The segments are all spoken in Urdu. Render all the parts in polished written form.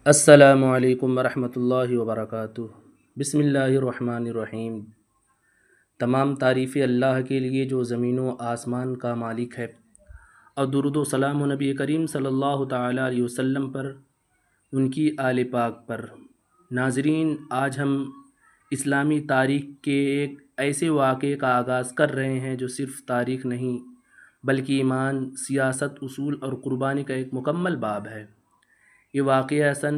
السلام علیکم ورحمۃ اللہ وبرکاتہ۔ بسم اللہ الرحمن الرحیم۔ تمام تعریفیں اللہ کے لیے جو زمین و آسمان کا مالک ہے، اور درود و سلام و نبی کریم صلی اللہ تعالیٰ علیہ وسلم پر، ان کی آل پاک پر۔ ناظرین، آج ہم اسلامی تاریخ کے ایک ایسے واقعے کا آغاز کر رہے ہیں جو صرف تاریخ نہیں بلکہ ایمان، سیاست، اصول اور قربانی کا ایک مکمل باب ہے۔ یہ واقعہ سن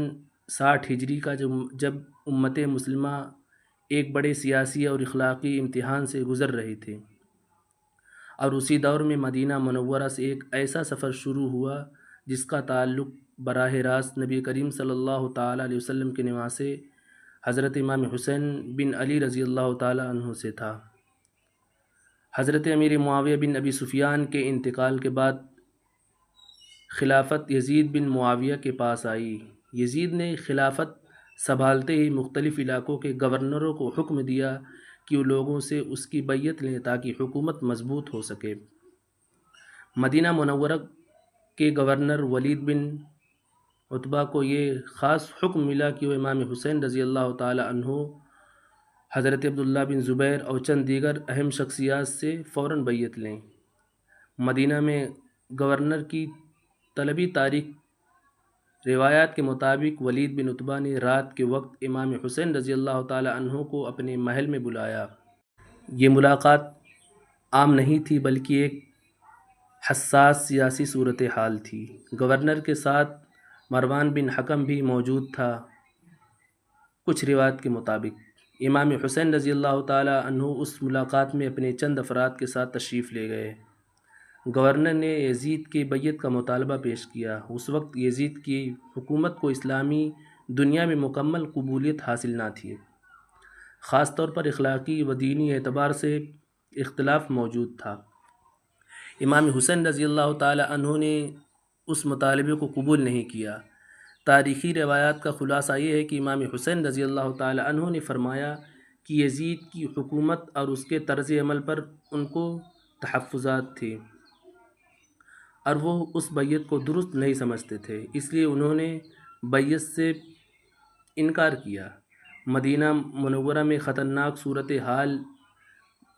60 ہجری کا جب امت مسلمہ ایک بڑے سیاسی اور اخلاقی امتحان سے گزر رہی تھی، اور اسی دور میں مدینہ منورہ سے ایک ایسا سفر شروع ہوا جس کا تعلق براہ راست نبی کریم صلی اللہ تعالیٰ علیہ وسلم کے نواسے حضرت امام حسین بن علی رضی اللہ تعالیٰ عنہ سے تھا۔ حضرت امیر معاویہ بن ابی سفیان کے انتقال کے بعد خلافت یزید بن معاویہ کے پاس آئی۔ یزید نے خلافت سنبھالتے ہی مختلف علاقوں کے گورنروں کو حکم دیا کہ وہ لوگوں سے اس کی بیعت لیں تاکہ حکومت مضبوط ہو سکے۔ مدینہ منورہ کے گورنر ولید بن عتبہ کو یہ خاص حکم ملا کہ وہ امام حسین رضی اللہ تعالی عنہ، حضرت عبداللہ بن زبیر اور چند دیگر اہم شخصیات سے فوراً بیعت لیں۔ مدینہ میں گورنر کی طلبی تاریخ روایات کے مطابق ولید بن عتبہ نے رات کے وقت امام حسین رضی اللہ تعالی عنہ کو اپنے محل میں بلایا۔ یہ ملاقات عام نہیں تھی بلکہ ایک حساس سیاسی صورتحال تھی۔ گورنر کے ساتھ مروان بن حکم بھی موجود تھا۔ کچھ روایات کے مطابق امام حسین رضی اللہ تعالی عنہ اس ملاقات میں اپنے چند افراد کے ساتھ تشریف لے گئے۔ گورنر نے یزید کی بیعت کا مطالبہ پیش کیا۔ اس وقت یزید کی حکومت کو اسلامی دنیا میں مکمل قبولیت حاصل نہ تھی، خاص طور پر اخلاقی و دینی اعتبار سے اختلاف موجود تھا۔ امام حسین رضی اللہ تعالی عنہ نے اس مطالبے کو قبول نہیں کیا۔ تاریخی روایات کا خلاصہ یہ ہے کہ امام حسین رضی اللہ تعالی عنہ نے فرمایا کہ یزید کی حکومت اور اس کے طرز عمل پر ان کو تحفظات تھے، اور وہ اس بیعت کو درست نہیں سمجھتے تھے، اس لیے انہوں نے بیعت سے انکار کیا۔ مدینہ منورہ میں خطرناک صورتحال۔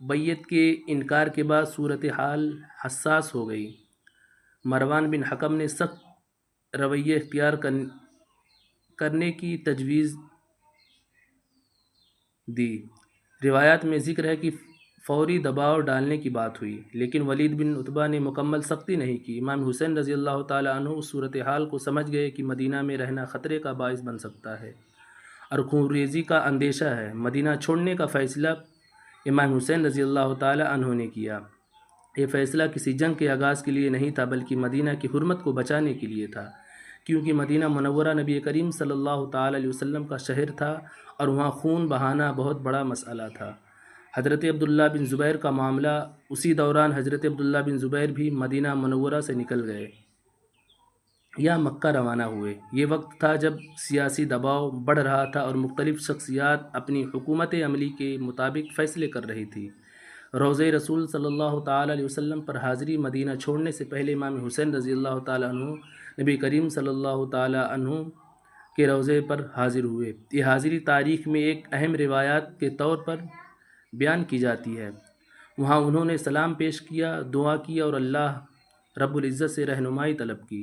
بیعت کے انکار کے بعد صورتحال حساس ہو گئی۔ مروان بن حکم نے سخت رویہ اختیار کرنے کی تجویز دی۔ روایات میں ذکر ہے کہ فوری دباؤ ڈالنے کی بات ہوئی، لیکن ولید بن عتبہ نے مکمل سختی نہیں کی۔ امام حسین رضی اللہ تعالی عنہ اس صورتحال کو سمجھ گئے کہ مدینہ میں رہنا خطرے کا باعث بن سکتا ہے اور خونریزی کا اندیشہ ہے۔ مدینہ چھوڑنے کا فیصلہ امام حسین رضی اللہ تعالی عنہ نے کیا۔ یہ فیصلہ کسی جنگ کے آغاز کے لیے نہیں تھا بلکہ مدینہ کی حرمت کو بچانے کے لیے تھا، کیونکہ مدینہ منورہ نبی کریم صلی اللہ تعالی علیہ وسلم کا شہر تھا اور وہاں خون بہانا بہت بڑا مسئلہ تھا۔ حضرت عبداللہ بن زبیر کا معاملہ، اسی دوران حضرت عبداللہ بن زبیر بھی مدینہ منورہ سے نکل گئے یا مکہ روانہ ہوئے۔ یہ وقت تھا جب سیاسی دباؤ بڑھ رہا تھا اور مختلف شخصیات اپنی حکمت عملی کے مطابق فیصلے کر رہی تھی۔ روضہ رسول صلی اللہ تعالی علیہ وسلم پر حاضری۔ مدینہ چھوڑنے سے پہلے امام حسین رضی اللہ تعالی عنہ نبی کریم صلی اللہ تعالی عنہ کے روضے پر حاضر ہوئے۔ یہ حاضری تاریخ میں ایک اہم روایات کے طور پر بیان کی جاتی ہے۔ وہاں انہوں نے سلام پیش کیا، دعا کی اور اللہ رب العزت سے رہنمائی طلب کی۔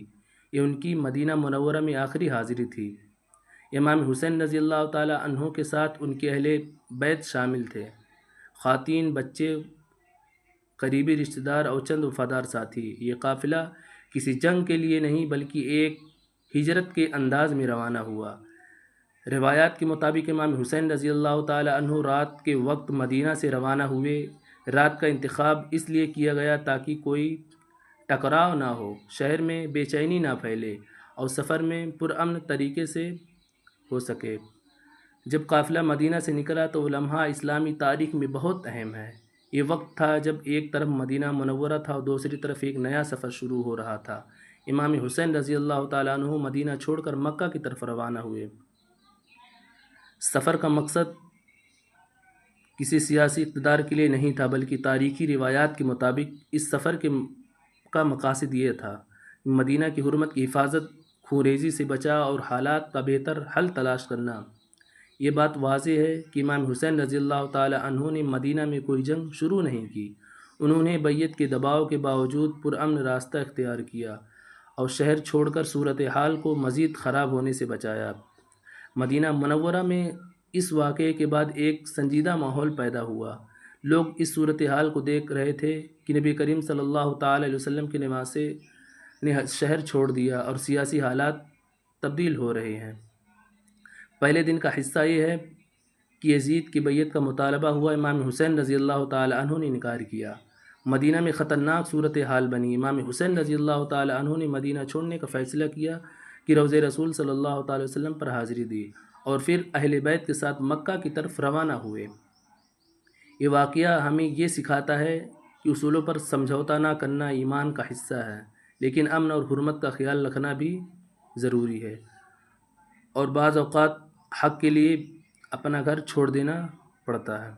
یہ ان کی مدینہ منورہ میں آخری حاضری تھی۔ امام حسین رضی اللہ تعالی عنہ کے ساتھ ان کے اہل بیت شامل تھے، خواتین، بچے، قریبی رشتہ دار اور چند وفادار ساتھی۔ یہ قافلہ کسی جنگ کے لیے نہیں بلکہ ایک ہجرت کے انداز میں روانہ ہوا۔ روایات کے مطابق امام حسین رضی اللہ تعالی عنہ رات کے وقت مدینہ سے روانہ ہوئے۔ رات کا انتخاب اس لیے کیا گیا تاکہ کوئی ٹکراؤ نہ ہو، شہر میں بے چینی نہ پھیلے اور سفر میں پرامن طریقے سے ہو سکے۔ جب قافلہ مدینہ سے نکلا تو وہ لمحہ اسلامی تاریخ میں بہت اہم ہے۔ یہ وقت تھا جب ایک طرف مدینہ منورہ تھا اور دوسری طرف ایک نیا سفر شروع ہو رہا تھا۔ امام حسین رضی اللہ تعالیٰ عنہ مدینہ چھوڑ کر مکہ کی طرف روانہ ہوئے۔ سفر کا مقصد کسی سیاسی اقتدار کے لیے نہیں تھا بلکہ تاریخی روایات کے مطابق اس سفر کا مقاصد یہ تھا: مدینہ کی حرمت کی حفاظت، خونریزی سے بچا اور حالات کا بہتر حل تلاش کرنا۔ یہ بات واضح ہے کہ امام حسین رضی اللہ تعالی عنہ نے مدینہ میں کوئی جنگ شروع نہیں کی۔ انہوں نے بیعت کے دباؤ کے باوجود پرامن راستہ اختیار کیا اور شہر چھوڑ کر صورتحال کو مزید خراب ہونے سے بچایا۔ مدینہ منورہ میں اس واقعے کے بعد ایک سنجیدہ ماحول پیدا ہوا۔ لوگ اس صورتحال کو دیکھ رہے تھے کہ نبی کریم صلی اللہ تعالی علیہ وسلم کے نواسے نے شہر چھوڑ دیا اور سیاسی حالات تبدیل ہو رہے ہیں۔ پہلے دن کا حصہ یہ ہے کہ یزید کی بیعت کا مطالبہ ہوا۔ امام حسین رضی اللہ تعالی عنہ نے انکار کیا۔ مدینہ میں خطرناک صورتحال بنی۔ امام حسین رضی اللہ تعالی عنہ نے مدینہ چھوڑنے کا فیصلہ کیا کہ روضہ رسول صلی اللہ تعالی وسلم پر حاضری دی اور پھر اہل بیت کے ساتھ مکہ کی طرف روانہ ہوئے۔ یہ واقعہ ہمیں یہ سکھاتا ہے کہ اصولوں پر سمجھوتا نہ کرنا ایمان کا حصہ ہے، لیکن امن اور حرمت کا خیال رکھنا بھی ضروری ہے، اور بعض اوقات حق کے لیے اپنا گھر چھوڑ دینا پڑتا ہے۔